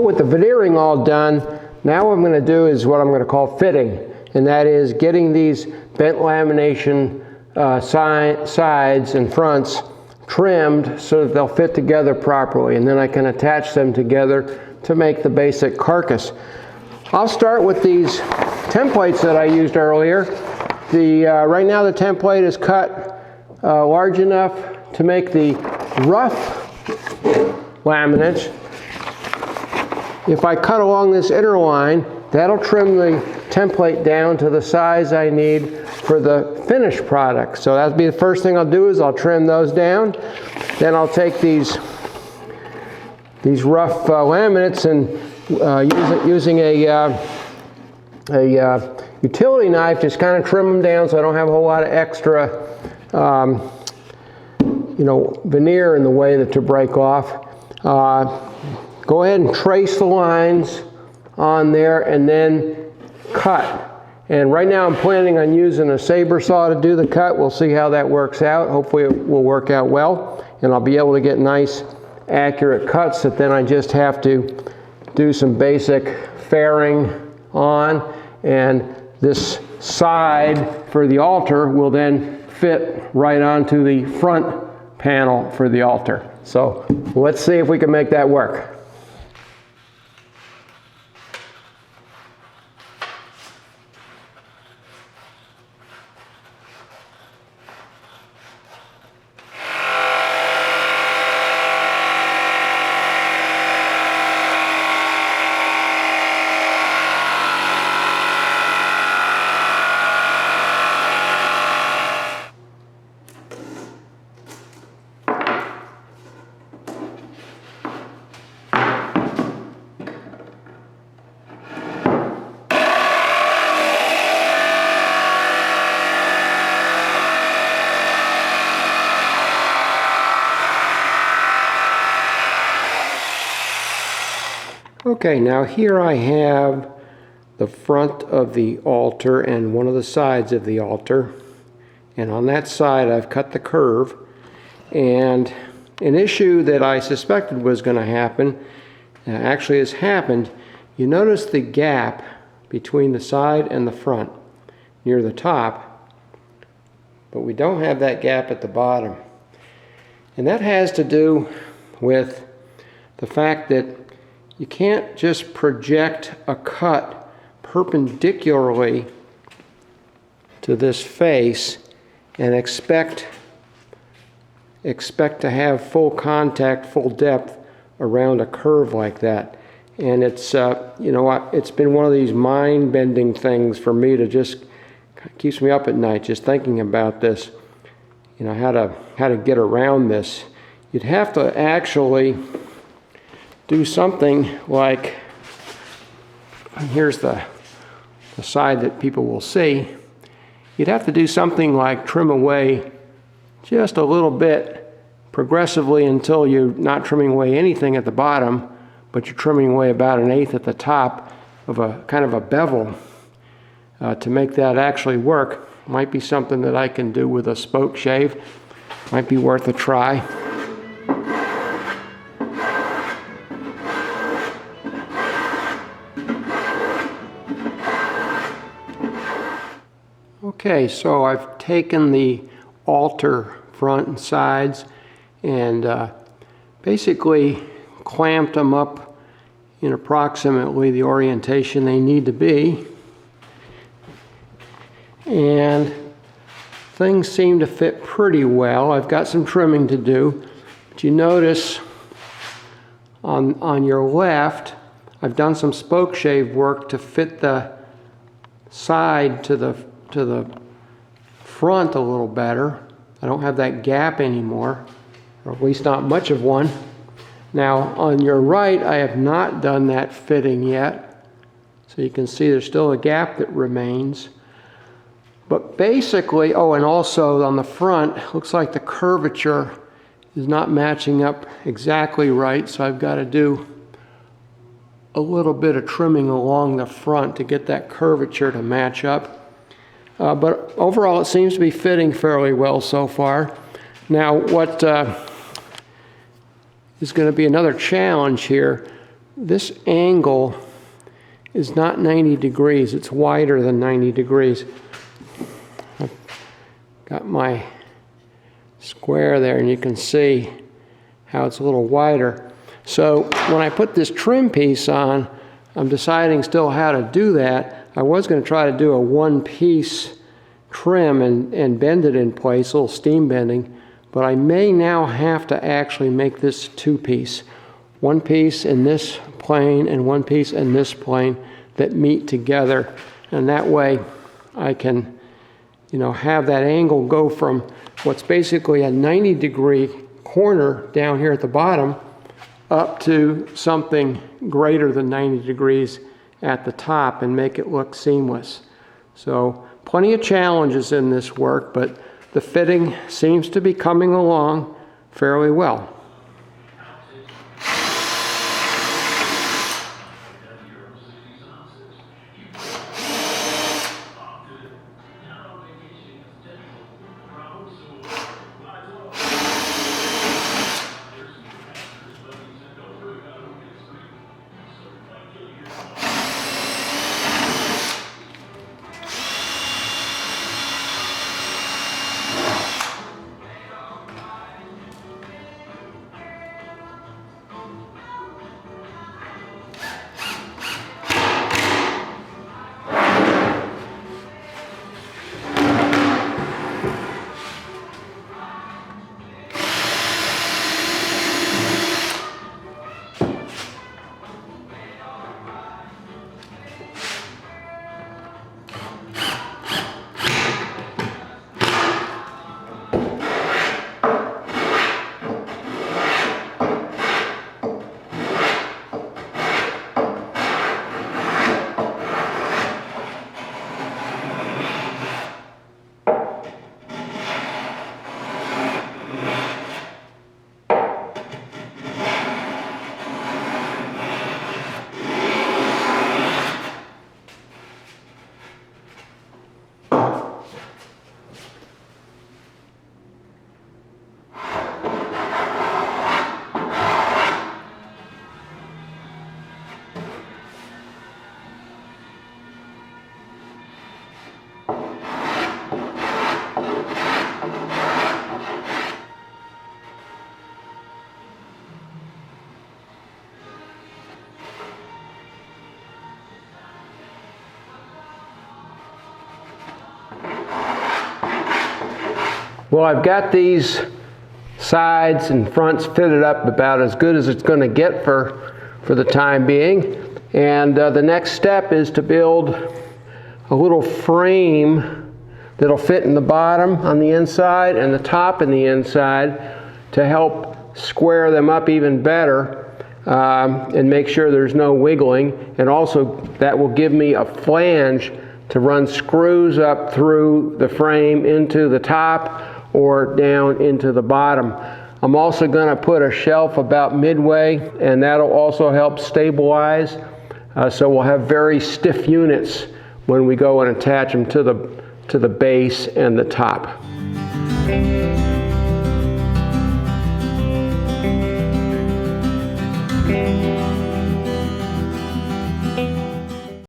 with the veneering all done, now what I'm going to do is what I'm going to call fitting, and that is getting these bent lamination sides and fronts trimmed so that they'll fit together properly, and then I can attach them together to make the basic carcass. I'll start with these templates that I used earlier. Right now the template is cut large enough to make the rough laminates. If I cut along this inner line, that'll trim the template down to the size I need for the finished product. So that'll be the first thing I'll do, is I'll trim those down. Then I'll take these rough laminates and using a utility knife, just kind of trim them down so I don't have a whole lot of extra veneer in the way to break off. Go ahead and trace the lines on there and then cut. And right now I'm planning on using a saber saw to do the cut. We'll see how that works out. Hopefully it will work out well, and I'll be able to get nice accurate cuts that then I just have to do some basic fairing on, and this side for the altar will then fit right onto the front panel for the altar. So let's see if we can make that work. Okay, now here I have the front of the altar and one of the sides of the altar, and on that side I've cut the curve, and an issue that I suspected was going to happen actually has happened. You notice the gap between the side and the front near the top, but we don't have that gap at the bottom, and that has to do with the fact that you can't just project a cut perpendicularly to this face and expect to have full contact, full depth around a curve like that. And it's it's been one of these mind-bending things for me to just keeps me up at night just thinking about this. How to get around this. You'd have to actually do something like, here's the side that people will see. You'd have to do something like trim away just a little bit progressively until you're not trimming away anything at the bottom, but you're trimming away about 1/8 at the top of a kind of a bevel to make that actually work. Might be something that I can do with a spoke shave. Might be worth a try. Okay, so I've taken the altar front and sides and basically clamped them up in approximately the orientation they need to be. And things seem to fit pretty well. I've got some trimming to do, but you notice on your left, I've done some spoke shave work to fit the side to the front a little better. I don't have that gap anymore, or at least not much of one. Now on your right, I have not done that fitting yet. So you can see there's still a gap that remains. But basically, oh, and also on the front, looks like the curvature is not matching up exactly right, so I've got to do a little bit of trimming along the front to get that curvature to match up. But overall, it seems to be fitting fairly well so far. Now, what is going to be another challenge here, this angle is not 90 degrees. It's wider than 90 degrees. I've got my square there, and you can see how it's a little wider. So when I put this trim piece on, I'm deciding still how to do that. I was going to try to do a one-piece trim and bend it in place, a little steam bending, but I may now have to actually make this two-piece. One piece in this plane and one piece in this plane that meet together, and that way I can, have that angle go from what's basically a 90-degree corner down here at the bottom up to something greater than 90 degrees at the top and make it look seamless. So plenty of challenges in this work, but the fitting seems to be coming along fairly well. Well, I've got these sides and fronts fitted up about as good as it's going to get for the time being. And the next step is to build a little frame that'll fit in the bottom on the inside and the top in the inside to help square them up even better and make sure there's no wiggling. And also that will give me a flange to run screws up through the frame into the top or down into the bottom. I'm also going to put a shelf about midway, and that'll also help stabilize. So we'll have very stiff units when we go and attach them to the base and the top.